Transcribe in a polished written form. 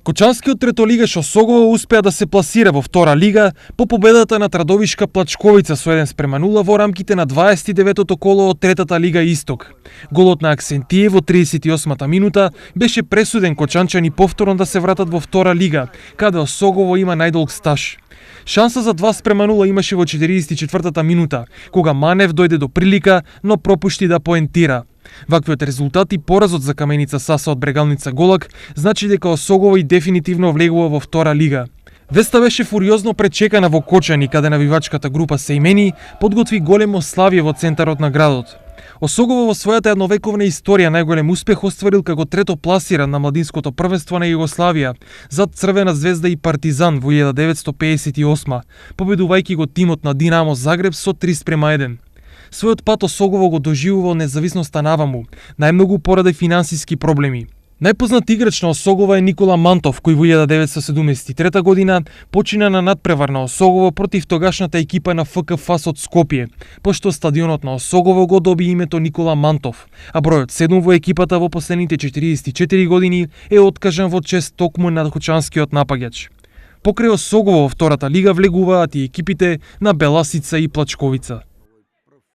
Кочанскиот третолигаш Осогово успеа да се пласира во втора лига по победата над Радовишка Плачковица со 1:0 во рамките на 29-тото коло од третата лига Исток. Голот на Аксентие во 38-та минута беше пресуден кочанчани повторно да се вратат во втора лига, каде Осогово има најдолг стаж. Шанса за 2:0 имаше во 44-та минута, кога Манев дојде до прилика, но пропушти да поентира. Ваквиот резултат и поразот за Каменица Саса од Брегалница Голак значи дека Осогово и дефинитивно влегува во втора лига. Веста беше фуриозно пречекана во Кочани, каде навивачката група Сејмени подготви големо славје во центарот на градот. Осогово во својата едновековна историја најголем успех остварил како трето пласиран на младинското првенство на Југославија, зад Црвена звезда и Партизан во 1958, победувајќи го тимот на Динамо Загреб со 3:1. Својот пат Осогово го доживува независноста наваму, најмногу поради финансиски проблеми. Најпознат играч на Осогово е Никола Мантов, кој во 1973 година почина на надпревар на Осогово против тогашната екипа на ФК ФАС од Скопје, пошто стадионот на Осогово го доби името Никола Мантов, а бројот 7 во екипата во последните 44 години е откажан во чест токму на кочанскиот напаѓач. Покрај Осогово во втората лига влегуваат и екипите на Беласица и Плачковица.